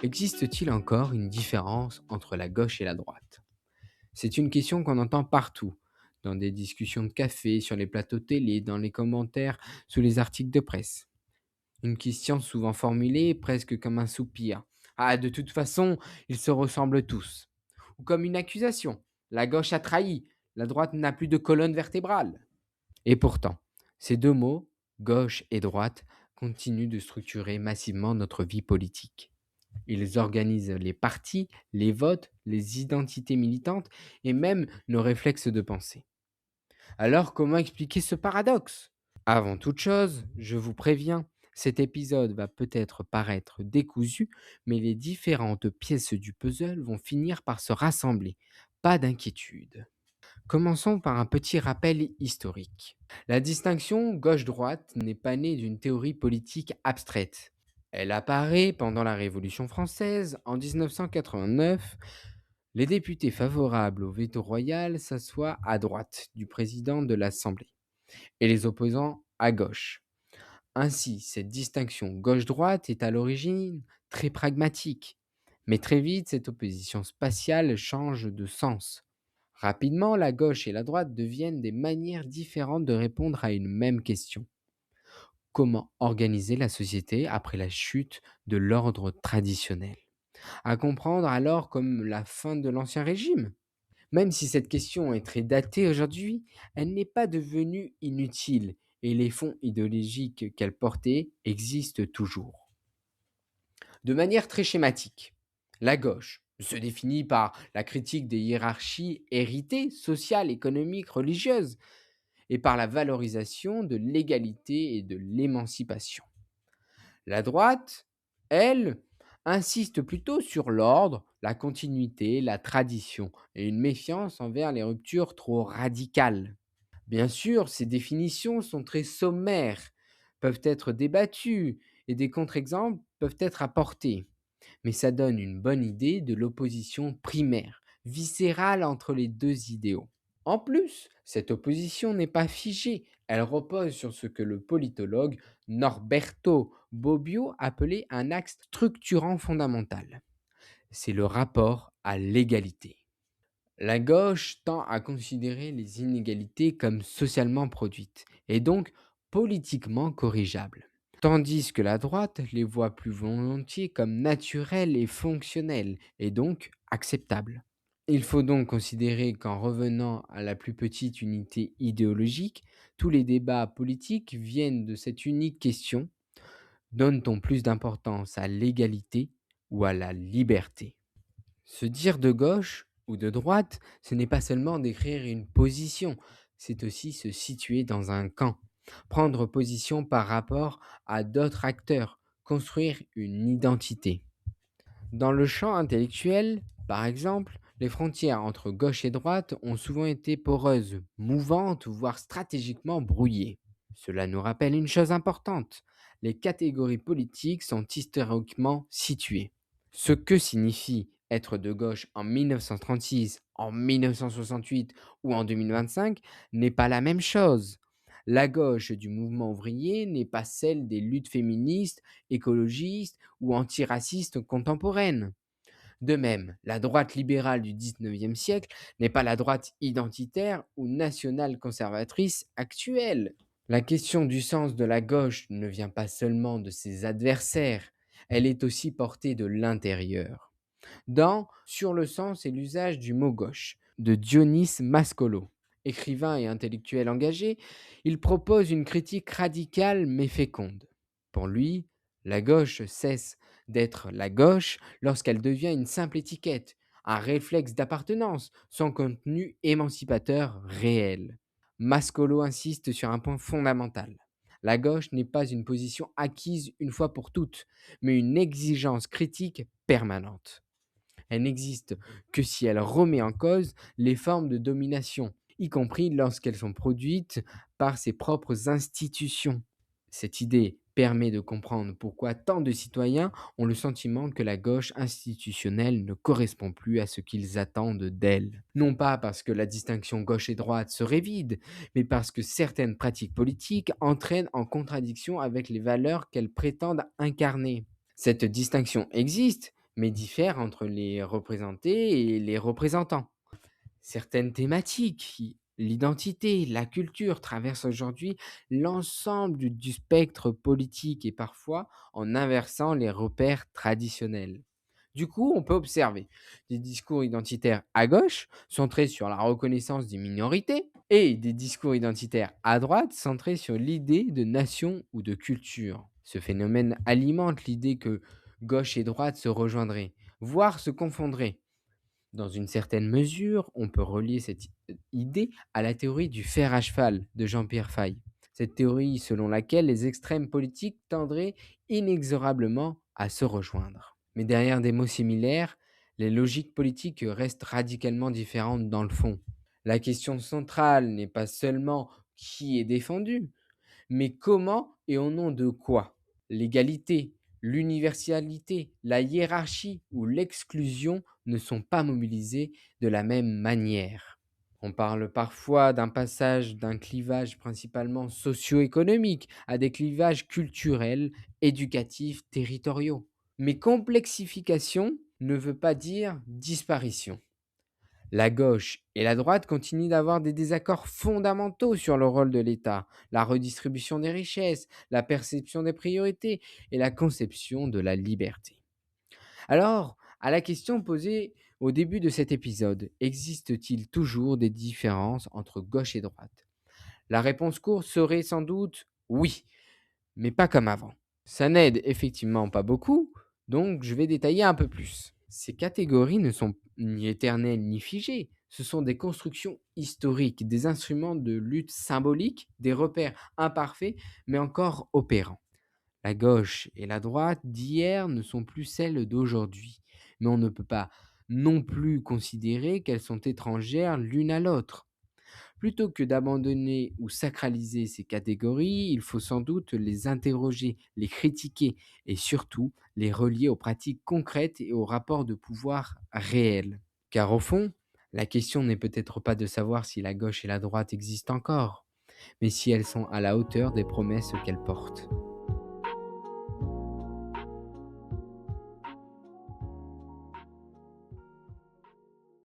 Existe-t-il encore une différence entre la gauche et la droite? C'est une question qu'on entend partout, dans des discussions de café, sur les plateaux télé, dans les commentaires, sous les articles de presse. Une question souvent formulée presque comme un soupir. Ah, de toute façon, ils se ressemblent tous. Ou comme une accusation. La gauche a trahi, la droite n'a plus de colonne vertébrale. Et pourtant, ces deux mots, gauche et droite, continuent de structurer massivement notre vie politique. Ils organisent les partis, les votes, les identités militantes et même nos réflexes de pensée. Alors comment expliquer ce paradoxe? Avant toute chose, je vous préviens, cet épisode va peut-être paraître décousu, mais les différentes pièces du puzzle vont finir par se rassembler. Pas d'inquiétude. Commençons par un petit rappel historique. La distinction gauche-droite n'est pas née d'une théorie politique abstraite. Elle apparaît pendant la Révolution française en 1989. Les députés favorables au veto royal s'assoient à droite du président de l'Assemblée et les opposants à gauche. Ainsi, cette distinction gauche-droite est à l'origine très pragmatique. Mais très vite, cette opposition spatiale change de sens. Rapidement, la gauche et la droite deviennent des manières différentes de répondre à une même question. Comment organiser la société après la chute de l'ordre traditionnel? À comprendre alors comme la fin de l'Ancien Régime? Même si cette question est très datée aujourd'hui, elle n'est pas devenue inutile et les fonds idéologiques qu'elle portait existent toujours. De manière très schématique, la gauche se définit par la critique des hiérarchies héritées, sociales, économiques, religieuses, et par la valorisation de l'égalité et de l'émancipation. La droite, elle, insiste plutôt sur l'ordre, la continuité, la tradition et une méfiance envers les ruptures trop radicales. Bien sûr, ces définitions sont très sommaires, peuvent être débattues et des contre-exemples peuvent être apportés, mais ça donne une bonne idée de l'opposition primaire, viscérale entre les deux idéaux. En plus, cette opposition n'est pas figée, elle repose sur ce que le politologue Norberto Bobbio appelait un axe structurant fondamental. C'est le rapport à l'égalité. La gauche tend à considérer les inégalités comme socialement produites et donc politiquement corrigeables, tandis que la droite les voit plus volontiers comme naturelles et fonctionnelles et donc acceptables. Il faut donc considérer qu'en revenant à la plus petite unité idéologique, tous les débats politiques viennent de cette unique question: donne-t-on plus d'importance à l'égalité ou à la liberté? Se dire de gauche ou de droite, ce n'est pas seulement décrire une position, c'est aussi se situer dans un camp, prendre position par rapport à d'autres acteurs, construire une identité. Dans le champ intellectuel, par exemple, les frontières entre gauche et droite ont souvent été poreuses, mouvantes, voire stratégiquement brouillées. Cela nous rappelle une chose importante: les catégories politiques sont historiquement situées. Ce que signifie être de gauche en 1936, en 1968 ou en 2025 n'est pas la même chose. La gauche du mouvement ouvrier n'est pas celle des luttes féministes, écologistes ou antiracistes contemporaines. De même, la droite libérale du 19e siècle n'est pas la droite identitaire ou nationale conservatrice actuelle. La question du sens de la gauche ne vient pas seulement de ses adversaires, elle est aussi portée de l'intérieur. Dans Sur le sens et l'usage du mot gauche, de Dionys Mascolo, écrivain et intellectuel engagé, il propose une critique radicale mais féconde. Pour lui, la gauche cesse d'être la gauche lorsqu'elle devient une simple étiquette, un réflexe d'appartenance, sans contenu émancipateur réel. Mascolo insiste sur un point fondamental. La gauche n'est pas une position acquise une fois pour toutes, mais une exigence critique permanente. Elle n'existe que si elle remet en cause les formes de domination, y compris lorsqu'elles sont produites par ses propres institutions. Cette idée permet de comprendre pourquoi tant de citoyens ont le sentiment que la gauche institutionnelle ne correspond plus à ce qu'ils attendent d'elle. Non pas parce que la distinction gauche et droite serait vide, mais parce que certaines pratiques politiques entraînent en contradiction avec les valeurs qu'elles prétendent incarner. Cette distinction existe, mais diffèrent entre les représentés et les représentants. Certaines thématiques, l'identité, la culture traversent aujourd'hui l'ensemble du spectre politique et parfois en inversant les repères traditionnels. Du coup, on peut observer des discours identitaires à gauche, centrés sur la reconnaissance des minorités, et des discours identitaires à droite, centrés sur l'idée de nation ou de culture. Ce phénomène alimente l'idée que gauche et droite se rejoindraient, voire se confondraient. Dans une certaine mesure, on peut relier cette idée à la théorie du fer à cheval de Jean-Pierre Faye. Cette théorie selon laquelle les extrêmes politiques tendraient inexorablement à se rejoindre. Mais derrière des mots similaires, les logiques politiques restent radicalement différentes dans le fond. La question centrale n'est pas seulement qui est défendu, mais comment et au nom de quoi? L'égalité, l'universalité, la hiérarchie ou l'exclusion ne sont pas mobilisés de la même manière. On parle parfois d'un passage d'un clivage principalement socio-économique à des clivages culturels, éducatifs, territoriaux. Mais complexification ne veut pas dire disparition. La gauche et la droite continuent d'avoir des désaccords fondamentaux sur le rôle de l'État, la redistribution des richesses, la perception des priorités et la conception de la liberté. Alors, à la question posée au début de cet épisode, existe-t-il toujours des différences entre gauche et droite? La réponse courte serait sans doute oui, mais pas comme avant. Ça n'aide effectivement pas beaucoup, donc je vais détailler un peu plus. Ces catégories ne sont ni éternelles ni figées, ce sont des constructions historiques, des instruments de lutte symbolique, des repères imparfaits mais encore opérants. La gauche et la droite d'hier ne sont plus celles d'aujourd'hui, mais on ne peut pas non plus considérer qu'elles sont étrangères l'une à l'autre. Plutôt que d'abandonner ou sacraliser ces catégories, il faut sans doute les interroger, les critiquer et surtout les relier aux pratiques concrètes et aux rapports de pouvoir réels. Car au fond, la question n'est peut-être pas de savoir si la gauche et la droite existent encore, mais si elles sont à la hauteur des promesses qu'elles portent.